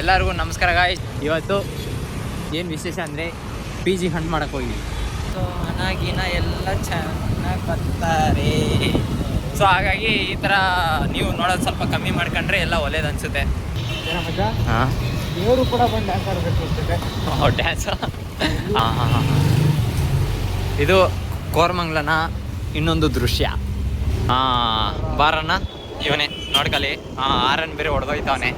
ಎಲ್ಲರಿಗೂ ನಮಸ್ಕಾರ ಗಾಯ್ಸ್. ಇವತ್ತು ಏನು ವಿಶೇಷ ಅಂದರೆ ಪಿ ಜಿ ಹಂಟ್ ಮಾಡೋಕ್ಕೆ ಹೋಗಿ. ಸೊ ಹಣಗಿನ ಎಲ್ಲ ಚೆನ್ನಾಗಿ ಬರ್ತಾರೆ. ಸೊ ಹಾಗಾಗಿ ಈ ಥರ ನೀವು ನೋಡೋದು ಸ್ವಲ್ಪ ಕಮ್ಮಿ ಮಾಡ್ಕೊಂಡ್ರೆ ಎಲ್ಲ ಒಳ್ಳೇದು ಅನಿಸುತ್ತೆ. ಹಾಂ ಇವರು ಕೂಡ ಬಂದು ಡ್ಯಾನ್ಸ್ ಆಡಬೇಕು. ಡ್ಯಾನ್ಸ್ ಹಾಂ. ಇದು ಕೋರಮಂಗ್ಲನ ಇನ್ನೊಂದು ದೃಶ್ಯ. ಬಾರಣ್ಣ ಇವನೇ ನೋಡ್ಕಲಿ. ಆರನ್ ಬೇರೆ ಹೊಡೆದೋಯ್ತವನೆ.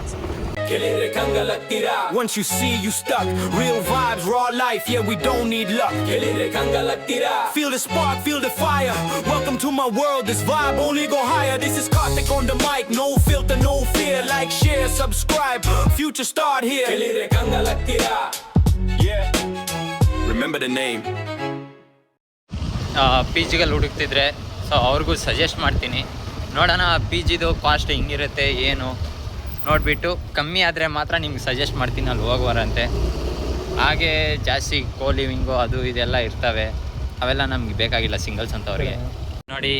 Once you see you stuck, real vibes, raw life, yeah we don't need luck. Feel the spark, feel the fire. Welcome to my world, this vibe only go higher. This is Karthik on the mic, no filter, no fear. Like, share, subscribe, future start here. Yeah, remember the name. P ಜಿಗಳು ಹುಡುಕ್ತಿದ್ರೆ so ಅವ್ರಿಗೂ suggest ಮಾಡ್ತೀನಿ. ನೋಡೋಣ P ಜಿದು cost ಹೆಂಗಿರುತ್ತೆ ಏನು ನೋಡಿಬಿಟ್ಟು ಕಮ್ಮಿ ಆದರೆ ಮಾತ್ರ ನಿಮ್ಗೆ ಸಜೆಸ್ಟ್ ಮಾಡ್ತೀನಿ ಅಲ್ಲಿ ಹೋಗುವರಂತೆ. ಹಾಗೆ ಜಾಸ್ತಿ ಕೋ ಲಿವಿಂಗು ಅದು ಇದೆಲ್ಲ ಇರ್ತವೆ, ಅವೆಲ್ಲ ನಮ್ಗೆ ಬೇಕಾಗಿಲ್ಲ ಸಿಂಗಲ್ಸ್ ಅಂತವ್ರಿಗೆ. ನೋಡಿ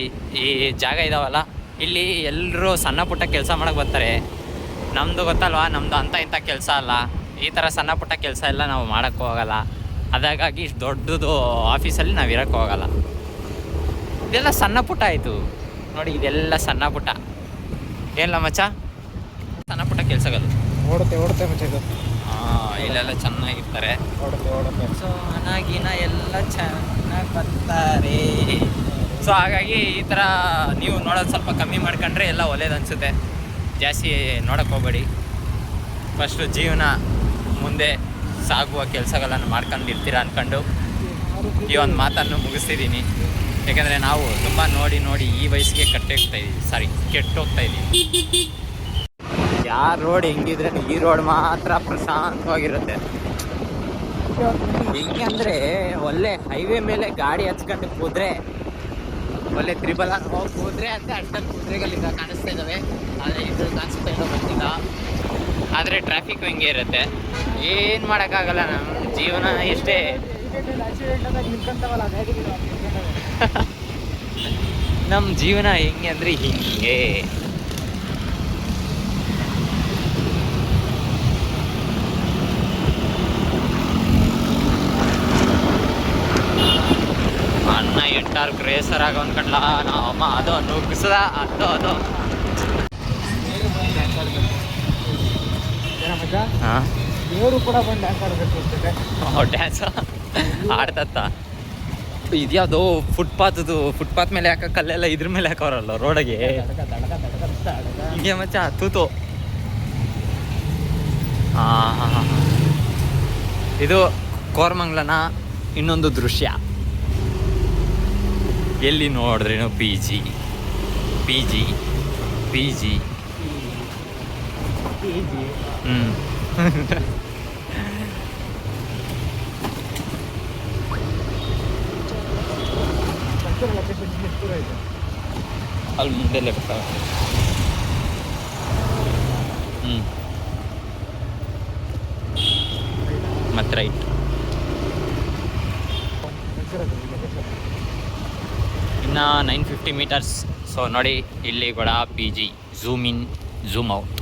ಈ ಜಾಗ ಇದಾವಲ್ಲ, ಇಲ್ಲಿ ಎಲ್ಲರೂ ಸಣ್ಣ ಪುಟ್ಟ ಕೆಲಸ ಮಾಡೋಕ್ಕೆ ಬರ್ತಾರೆ. ನಮ್ಮದು ಗೊತ್ತಲ್ವಾ, ನಮ್ಮದು ಅಂಥ ಇಂಥ ಕೆಲಸ ಅಲ್ಲ. ಈ ಥರ ಸಣ್ಣ ಪುಟ್ಟ ಕೆಲಸ ಎಲ್ಲ ನಾವು ಮಾಡೋಕ್ಕೆ ಹೋಗಲ್ಲ. ಅದಾಗಾಗಿ ಇಷ್ಟು ದೊಡ್ಡದು ಆಫೀಸಲ್ಲಿ ನಾವು ಇರೋಕ್ಕೆ ಹೋಗಲ್ಲ. ಇದೆಲ್ಲ ಸಣ್ಣ ಪುಟ್ಟ ಆಯಿತು ನೋಡಿ, ಇದೆಲ್ಲ ಸಣ್ಣ ಪುಟ್ಟ ಏನಿಲ್ಲ ಮಚ್ಚ, ಸಣ್ಣ ಪುಟ್ಟ ಕೆಲಸಗಳು ಓಡುತ್ತೆ ಮಚ್ಚ. ಇಲ್ಲೆಲ್ಲ ಚೆನ್ನಾಗಿರ್ತಾರೆ. ಸೊ ಹಣಗಿನ ಎಲ್ಲ ಚೆನ್ನಾಗಿ ಬರ್ತಾರೆ. ಸೊ ಹಾಗಾಗಿ ಈ ಥರ ನೀವು ನೋಡೋದು ಸ್ವಲ್ಪ ಕಮ್ಮಿ ಮಾಡ್ಕೊಂಡ್ರೆ ಎಲ್ಲ ಒಳ್ಳೇದು ಅನಿಸುತ್ತೆ. ಜಾಸ್ತಿ ನೋಡೋಕ್ಕೆ ಹೋಗಬೇಡಿ. ಫಸ್ಟು ಜೀವನ ಮುಂದೆ ಸಾಗುವ ಕೆಲಸಗಳನ್ನು ಮಾಡ್ಕೊಂಡಿರ್ತೀರ ಅಂದ್ಕೊಂಡು ಈ ಒಂದು ಮಾತನ್ನು ಮುಗಿಸ್ತಿದ್ದೀನಿ. ಯಾಕೆಂದರೆ ನಾವು ತುಂಬ ನೋಡಿ ಈ ವಯಸ್ಸಿಗೆ ಕೆಟ್ಟೋಗ್ತಾ ಇದ್ದೀವಿ. ಯಾವ ರೋಡ್ ಹೆಂಗಿದ್ರೆ ಈ ರೋಡ್ ಮಾತ್ರ ಪ್ರಶಾಂತವಾಗಿರುತ್ತೆ. ಹೆಂಗೆ ಅಂದರೆ ಒಳ್ಳೆ ಹೈವೇ ಮೇಲೆ ಗಾಡಿ ಹಚ್ಕೊಂಡು ಹೋದರೆ, ಒಳ್ಳೆ ತ್ರಿಬಲ್ ಹೋಗಿ ಹೋದರೆ ಅಂತ ಅಷ್ಟೊಂದು ಕುದುರೆಗಳಿಂದ ಕಾಣಿಸ್ತಾ ಇದ್ದಾವೆ. ಆದರೆ ಇದು ಕಾಣಿಸ್ತಾ ಇರೋ ಗೊತ್ತಿಲ್ಲ. ಆದರೆ ಟ್ರಾಫಿಕ್ ಹಿಂಗೆ ಇರುತ್ತೆ, ಏನು ಮಾಡೋಕ್ಕಾಗಲ್ಲ. ನಮ್ಮ ಜೀವನ ಎಷ್ಟೇ ನಮ್ಮ ಜೀವನ ಹೆಂಗೆ ಅಂದರೆ ಹಿಂಗೆ. ಅಣ್ಣ ಎಂಟಾರು ಕ್ರೇಸರ್ ಆಗ ಅಂದ್ಕೊಂಡ್ಲ ನಾವಮ್ಮ, ಅದು ನುಗ್ಗಿಸದ ಅದು ಹಾಂ ಇವರು ಕೂಡ ಬಂದು ಡ್ಯಾನ್ಸ್ ಆಡಬೇಕು. ಡ್ಯಾನ್ಸ್ ಆಡ್ತತ್ತ. ಇದ್ಯಾವುದು ಫುಟ್ಪಾತ್ ಮೇಲೆ ಯಾಕೆ ಕಲ್ಲೆಲ್ಲ ಇದ್ರ ಮೇಲೆ ಹಾಕೋರಲ್ಲ ರೋಡಿಗೆ. ಹಿಂಗೆ ಮಚ್ಚ ತೂತು. ಹಾಂ ಇದು ಕೋರಮಂಗ್ಲನ ಇನ್ನೊಂದು ದೃಶ್ಯ. ಎಲ್ಲಿ ನೋಡಿದ್ರೇನು ಪಿ ಜಿ. ಅಲ್ಲಿ ಮುಂದೆಲ್ಲ ಬರ್ತಾವೆ. ಮತ್ತೆ ರೈಟ್. ಇನ್ನು 950 ಮೀಟರ್ಸ್. ಸೊ ನೋಡಿ ಇಲ್ಲಿ ಕೂಡ P G. Zoom in zoom out.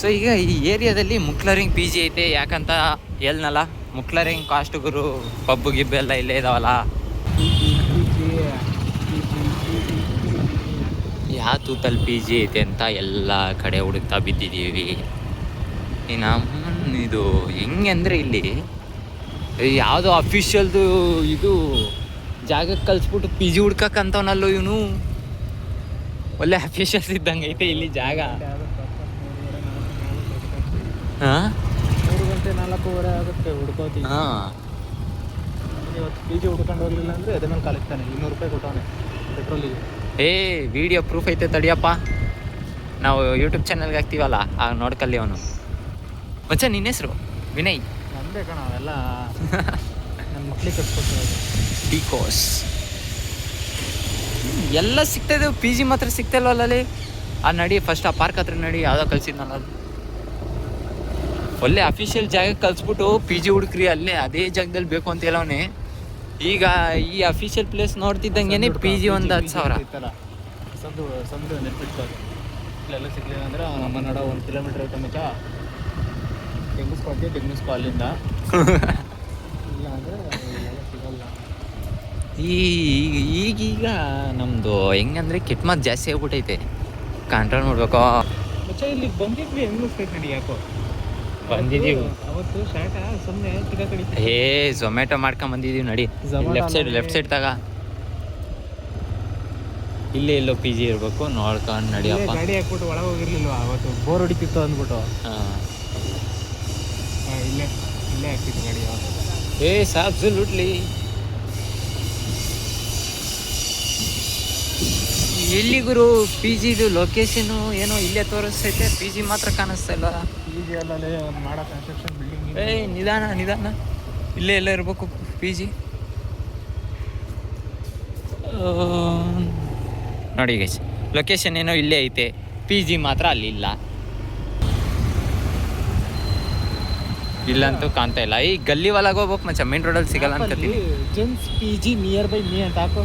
So ಈಗ ಈ ಏರಿಯಾದಲ್ಲಿ ಮುಕ್ಲರಿಂಗ್ ಪಿ ಜಿ ಐತೆ. ಯಾಕಂತ ಹೇಳ್ನಲ್ಲ, ಮುಕ್ಲರಿಂಗ್ ಕಾಸ್ಟುಗರು ಪಬ್ಬು ಗಿಬ್ಬು ಎಲ್ಲ ಇಲ್ಲೇ ಇದಾವಲ್ಲ. ಯಾವ ತೂತಲ್ಲಿ ಪಿ ಜಿ ಐತೆ ಅಂತ ಎಲ್ಲ ಕಡೆ ಹುಡುಕ್ತಾ ಬಿದ್ದಿದ್ದೀವಿ. ಇನ್ನು ಇದು ಹೆಂಗೆ ಅಂದರೆ ಇಲ್ಲಿ ಯಾವುದೋ ಅಫಿಷಿಯಲ್ದು ಇದು ಜಾಗಕ್ಕೆ ಕಲಿಸ್ಬಿಟ್ಟು ಪಿ ಜಿ ಹುಡ್ಕಕ್ಕಂತವನಲ್ಲೂ ಇವನು. ಒಳ್ಳೆ ಅಫಿಷಿಯಲ್ಸ್ ಇದ್ದಂಗೆ ಐತೆ ಇಲ್ಲಿ ಜಾಗ. ಹಾಂ 3 ಗಂಟೆ 4:15 ಆಗುತ್ತೆ ಹುಡ್ಕೋತಿ. ಇವತ್ತು ಪಿ ಜಿ ಹುಡ್ಕೊಂಡು ಹೋಗ್ಲಿಲ್ಲ ಅಂದರೆ ಅದೇ ಮೇಲೆ ಕಲಿಸ್ತಾನೆ. 200 ರೂಪಾಯಿ ಕೊಟ್ಟವನೆ ಪೆಟ್ರೋಲಿಗೆ. ವಿಡಿಯೋ ಪ್ರೂಫ್ ಐತೆ ತಡಿಯಪ್ಪ, ನಾವು ಯೂಟ್ಯೂಬ್ ಚಾನಲ್ಗೆ ಹಾಕ್ತೀವಲ್ಲ ಆಗ ನೋಡ್ಕಲ್ಲಿ ಅವನು. ಮಚ್ಚ ನಿನ್ನ ಹೆಸರು ವಿನಯ್. ನಮ್ಮದೇ ಕಣ ಅವೆಲ್ಲ ನನ್ನ ಮಕ್ಳಿಗೆ ಕಟ್ಕೊಡ್ತೀವಿ. ಬಿಕಾಸ್ ಎಲ್ಲ ಸಿಗ್ತಾಯಿದೆ, ಪಿ ಜಿ ಮಾತ್ರ ಸಿಗ್ತಾಯಿಲ್ವಲ್ಲ ಅಲ್ಲಿ. ನಡಿ ಫಸ್ಟ್ ಆ ಪಾರ್ಕ್ ಹತ್ರ ನಡಿ, ಯಾವುದೋ ಕಲ್ಸಿದ್ನಲ್ಲ ಅದು. ಒಳ್ಳೆ ಅಫಿಷಿಯಲ್ ಜಾಗಕ್ಕೆ ಕಲ್ಸ್ಬಿಟ್ಟು ಪಿ ಜಿ ಹುಡುಕ್ರಿ ಅಲ್ಲೇ ಅದೇ ಜಾಗದಲ್ಲಿ ಬೇಕು ಅಂತ ಹೇಳವನೇ. ಈಗ ಈ ಅಫಿಷಿಯಲ್ ಪ್ಲೇಸ್ ನೋಡ್ತಿದ್ದಂಗೆ ಪಿ ಜಿ ಒಂದು 10,000. ಇಲ್ಲೆಲ್ಲ ಸಿಗಲಿಲ್ಲ ಅಂದ್ರೆ ನಮ್ಮ ನಡ 1 ಕಿಲೋಮೀಟ್ರ್ ಐತೆ ಮಚ್ಚ, ತೆಗಿಸ್ಕೊ ಅಲ್ಲಿಂದ. ಇಲ್ಲ ಅಂದರೆ ಇಲ್ಲೆಲ್ಲ ಸಿಗಲ್ಲ. ಈಗೀಗ ನಮ್ಮದು ಹೆಂಗಂದ್ರೆ ಕೆಟ್ಟ ಮಾತು ಜಾಸ್ತಿ ಆಗ್ಬಿಟ್ಟೈತೆ, ಕಂಟ್ರೋಲ್ ಮಾಡ್ಬೇಕು. ಮಚ್ಚ ಇಲ್ಲಿ ಬಂದಿದ್ವಿ ಹೆಂಗಿಸ್ತೈತೆ ನಡಿ ಯಾಕೋ ಬಂದಿದ್ದೀವಿ ಅವತ್ತು ಶಾಟ ಸುಮ್ಮನೆ ತಿಗ ಕಡಿ. ಝೊಮ್ಯಾಟೊ ಮಾಡ್ಕೊಂಡ್ ಬಂದಿದ್ದೀವಿ ನಡಿ. ಲೆಫ್ಟ್ ಸೈಡ್ ತಗ, ಇಲ್ಲೇ ಎಲ್ಲೋ ಪಿ ಜಿ ಇರಬೇಕು, ನೋಡ್ಕೊಂಡು ನಡಿಯಪ್ಪ. ಗಾಡಿ ಹಾಕ್ಬಿಟ್ಟು ಒಳಗೆ ಹೋಗಿರ್ಲಿಲ್ವ ಅವತ್ತು, ಬೋರ್ ಹೊಡಿತಿತ್ತು ಅಂದ್ಬಿಟ್ಟು. ಇಲ್ಲೇ ಹಾಕ್ತಿತ್ತು ಗಾಡಿ. ಅಬ್ಸಲ್ಯೂಟ್ಲಿ. ಎಲ್ಲಿ ಗುರು ಪಿ ಜಿದು ಲೊಕೇಶನು ಏನೋ ಇಲ್ಲೇ ತೋರಿಸ್ತೈತೆ, ಪಿ ಜಿ ಮಾತ್ರ ಕಾಣಿಸ್ತಾ ಇಲ್ಲ. ಪಿ ಜಿ ಅಲ್ಲೇ ಮಾಡೋ ಕನ್ಸ್ಟ್ರಕ್ಷನ್ ಬಿಲ್ಡಿಂಗ್. ನಿಧಾನ, ಇಲ್ಲೇ ಎಲ್ಲ ಇರಬೇಕು ಪಿ ಜಿ. ನೋಡಿ ಗೈಸ್, ಲೊಕೇಶನ್ ಏನೋ ಇಲ್ಲೇ ಐತೆ, ಪಿ ಜಿ ಮಾತ್ರ ಅಲ್ಲಿ ಇಲ್ಲಂತೂ ಕಾಣ್ತಾ ಇಲ್ಲ. ಈ ಗಲ್ಲಿ ಒಳಗೆ ಹೋಗ್ಬೇಕು ಮಚ್ಚ, ಮೇನ್ ರೋಡಲ್ಲಿ ಸಿಗಲ್ಲ ಅನ್ಕೋತೀನಿ. Gents P G nearby me ಅಂತ ಹಾಕೋ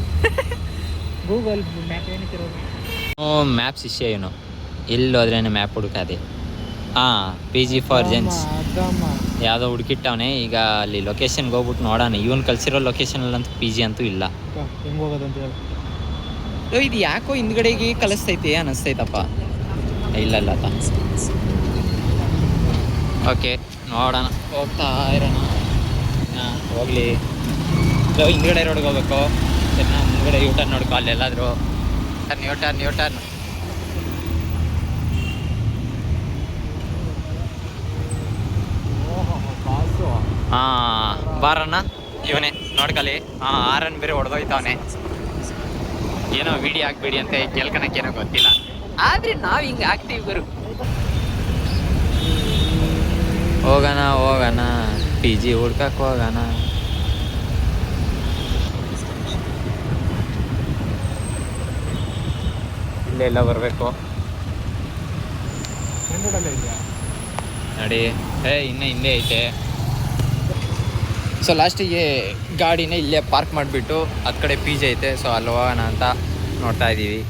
ಗೂಗಲ್ ಮ್ಯಾಪ್. ಏನಕ್ಕೆ ಮ್ಯಾಪ್ಸ್ ಇಷ್ಟೇ ಏನು, ಎಲ್ಲಿ ಹೋದ್ರೇನೆ ಮ್ಯಾಪ್ ಹುಡುಕಾದೆ. ಪಿ ಜಿ ಫಾರ್ ಜೆನ್ಸ್ ಯಾವುದೋ ಹುಡುಕಿಟ್ಟವನೆ. ಈಗ ಅಲ್ಲಿ ಲೊಕೇಶನ್ಗೆ ಹೋಗ್ಬಿಟ್ಟು ನೋಡೋಣ. ಇವನು ಕಳಿಸಿರೋ ಲೊಕೇಶನಲ್ಲಂತೂ ಪಿ ಜಿ ಅಂತೂ ಇಲ್ಲ. ಹೆಂಗೆ ಹೋಗೋದಂತ ಹೇಳಿ. ಇದು ಯಾಕೋ ಹಿಂದ್ಗಡೆಗೆ ಕಲಿಸ್ತೈತೆ ಅನ್ನಿಸ್ತೈತಪ್ಪ. ಇಲ್ಲ ಓಕೆ, ನೋಡೋಣ, ಹೋಗ್ತಾ ಇರೋಣ. ಹೋಗ್ಲಿ, ಹಿಂದ್ಗಡೆ ರೋಡ್ಗೆ ಹೋಗ್ಬೇಕು. ಸರಿನಾ, ಮುಂದ್ಗಡೆ ಯೂಟರ್ನ್ ನೋಡ್ಕೊ, ಅಲ್ಲೆಲ್ಲಾದರೂ ನ್ಯೂಟರ್ನ್. ಬಾರಣ್ಣ, ಇವನೇ ನೋಡ್ಕಲಿ. ಆರನ್ ಬೇರೆ ಹೊಡೆದೋಯ್ತವನೆ. ಏನೋ ವಿಡಿಯೋ ಹಾಕ್ಬೇಡಿ ಅಂತ ಕೇಳ್ಕೊಳಕ್ಕೇನೋ ಗೊತ್ತಿಲ್ಲ, ಆದ್ರೆ ನಾವು ಹಿಂಗೆ ಹಾಕ್ತೀವಿ ಗುರು. ಹೋಗೋಣ ಪಿ ಜಿ ಹುಡ್ಕಕ್ಕೆ ಹೋಗೋಣ. ಇಲ್ಲೆಲ್ಲ ಬರಬೇಕು ನೋಡಿ. ಇನ್ನೂ ಹಿಂದೆ ಐತೆ. ಸೊ ಲಾಸ್ಟಿಗೆ ಗಾಡಿನೇ ಇಲ್ಲೇ ಪಾರ್ಕ್ ಮಾಡಿಬಿಟ್ಟು ಅದು ಕಡೆ ಪಿ ಜಿ ಐತೆ. ಸೊ ಅಲ್ಲಿ ಹೋಗೋಣ ಅಂತ ನೋಡ್ತಾ ಇದ್ದೀವಿ.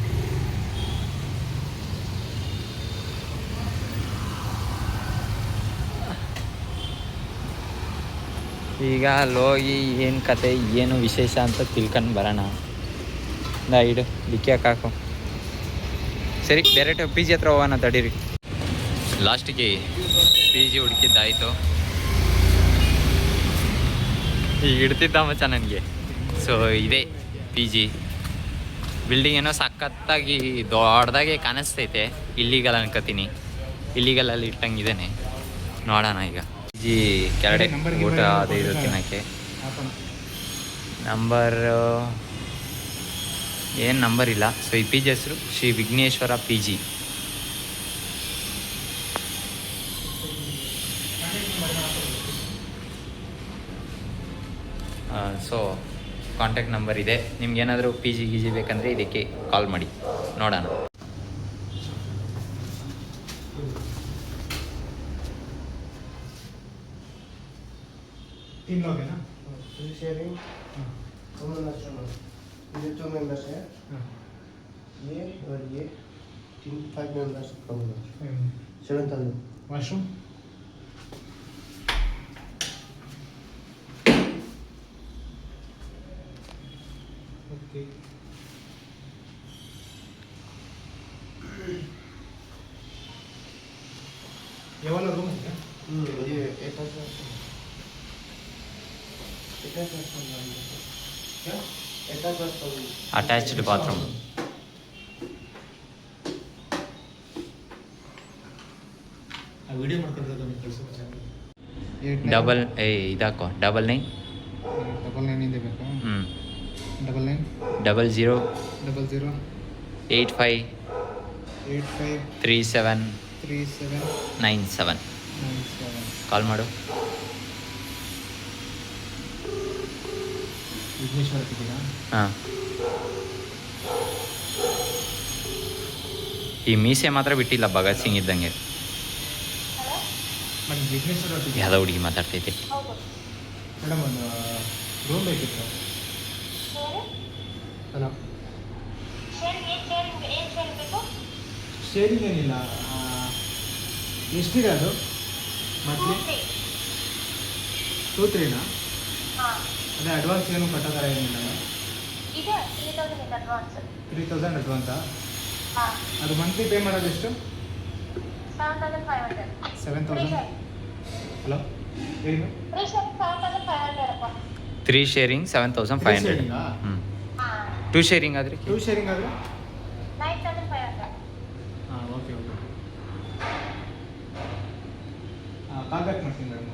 ಈಗ ಅಲ್ಲೋಗಿ ಏನು ಕತೆ ಏನು ವಿಶೇಷ ಅಂತ ತಿಳ್ಕೊಂಡು ಬರೋಣ. ಇಡು ಡಿಕ್ಕಿ ಹಾಕು. ಸರಿ, ಡೈರೆಕ್ಟ್ ಪಿ ಜಿ ಹತ್ರ ಹೋಗೋಣ ತಡೀರಿ. ಲಾಸ್ಟಿಗೆ ಪಿ ಜಿ ಹುಡುಕಿದ್ದಾಯಿತು. ಈಗ ಇಡ್ತಿದ್ದ ಮಚ್ಚ ನನಗೆ. ಸೊ ಇದೇ ಪಿ ಜಿ ಬಿಲ್ಡಿಂಗ್. ಏನೋ ಸಖತ್ತಾಗಿ ದೊಡ್ಡದಾಗೆ ಕಾಣಿಸ್ತೈತೆ. ಇಲ್ಲಿಗಲ್ ಅನ್ಕೋತೀನಿ, ಇಲ್ಲಿಗಲಲ್ಲಿ ಇಟ್ಟಂಗಿದ್ದೇನೆ. ನೋಡೋಣ ಈಗ ಪಿ ಜಿ ಕೆಳಗಡೆ ಊಟ ಅದು ಇದು ತಿನ್ನೋಕ್ಕೆ. ಏನು ನಂಬರ್ ಇಲ್ಲ. ಸೊ ಈ ಪಿ ಜಿ ಹೆಸರು Shri Vighneshwara P G. So contact number ಇದೆ. ನಿಮ್ಗೇನಾದರೂ ಪಿ ಜಿ ಬೇಕಂದರೆ ಇದಕ್ಕೆ ಕಾಲ್ ಮಾಡಿ ನೋಡೋಣ. तीन लोग हैं ना? शेयरिंग कॉमन रेस्टोरेंट, ये 2 मेंबर्स हैं, ये और ये 5 मेंबर्स कॉमन 7,000. Washroom okay. ये वाला रूम है क्या? ये अटैच क्या? Attached bathroom. ವಿಡಿಯೋ ಮಾಡ್ಕೊಂಡಿರೋದು ನೀವು ಕಳಿಸೋ ಡಬಲ್ ಇದಾಕೋ 99 9 ಇದೆ ಬೇಕಾ? 99 00 00 85 85 37 37 97 97. ಕಾಲ್ ಮಾಡು. ವಿಘ್ನೇಶ್ವರ ತಿದ್ದೀರಾ? ಹಾಂ, ಈ ಮೀಸೆ ಮಾತ್ರ ಬಿಟ್ಟಿಲ್ಲ, ಭಗತ್ ಸಿಂಗ್ ಇದ್ದಂಗೆ. ಮೇಡಮ್ ವಿಘ್ನೇಶ್ವರ ತಿದ್ದೀರಾ? ಯಾವುದೋ ಹುಡುಗಿ ಮಾತಾಡ್ತೈತೆ. ಮೇಡಮ್ ಒಂದು ರೂಮ್ ಬೇಕಿತ್ತು. ಹಲೋ, ಶೇರಿಂಗ್ ಏನಿಲ್ಲ. ಎಷ್ಟಿದೆ ಅದು ಮಂತ್ಲಿ? 2-3ನಾ? ಅದೇ ಅಡ್ವಾನ್ಸ್ ಏನು ಕಟ್ಟೋ ಥರ ಏನಿಲ್ಲ? 3,000 ಅಡ್ವಾನ್ಸಾ? ಅದು ಮಂತ್ಲಿ ಪೇ ಮಾಡೋದು ಎಷ್ಟು? 7,000. ಹಲೋ ಏನು? 3 ಶೇರಿಂಗ್ 7,500. ಹ್ಞೂ 2 ಶೇರಿಂಗ್ ಆದರೆ 2 ಶೇರಿಂಗ್ ಆದರೆ? ಹಾಂ ಓಕೆ. ಕಾಲ್ ಬ್ಯಾಕ್ ಮಾಡ್ತೀನಿ ಮೇಡಮ್.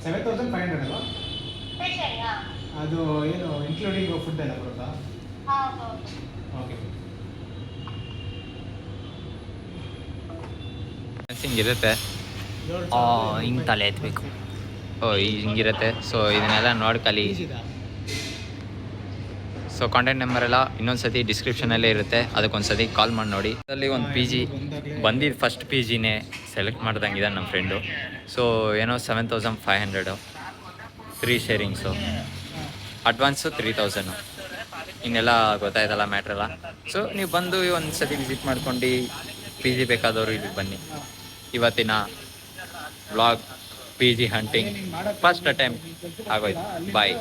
7,500 ಅಲ್ವಾ? ಅದು ಏನು ಇನ್ಕ್ಲೂಡಿಂಗ್ ಫುಡ್ ಎಲ್ಲ ಬರುತ್ತಾ? ಓಕೆ. ಹಿಂಗಿರುತ್ತೆ. ಹಿಂಗೆ ತಲೆ ಎತ್ತಬೇಕು. ಹಿಂಗಿರುತ್ತೆ. ಸೊ ಇದನ್ನೆಲ್ಲ ನೋಡ್ಕಲಿ. ಸೊ ಕಾಂಟ್ಯಾಕ್ಟ್ ನಂಬರ್ ಎಲ್ಲ ಇನ್ನೊಂದ್ಸತಿ ಡಿಸ್ಕ್ರಿಪ್ಷನಲ್ಲೇ ಇರುತ್ತೆ, ಅದಕ್ಕೊಂದ್ಸತಿ ಕಾಲ್ ಮಾಡಿ ನೋಡಿ. ಅದರಲ್ಲಿ ಒಂದು ಪಿ ಜಿ ಬಂದಿದ್ದು ಫಸ್ಟ್ ಪಿ ಜಿನೇ ಸೆಲೆಕ್ಟ್ ಮಾಡ್ದಂಗಿದೆ ನಮ್ಮ ಫ್ರೆಂಡು. ಸೊ ಏನೋ 7,500 3 ಶೇರಿಂಗ್ಸು, ಅಡ್ವಾನ್ಸು 3,000. ಇನ್ನೆಲ್ಲ ಗೊತ್ತಾಯ್ತಲ್ಲ ಮ್ಯಾಟ್ರಲ್ಲ. ಸೊ ನೀವು ಬಂದು ಒಂದು ಸತಿ ವಿಸಿಟ್ ಮಾಡ್ಕೊಂಡು ಪಿ ಜಿ ಬೇಕಾದವರು ಇಲ್ಲಿಗೆ ಬನ್ನಿ. ಇವತ್ತಿನ vlog P G hunting first attempt ಆಗೋಯ್ತು. ಬಾಯ್.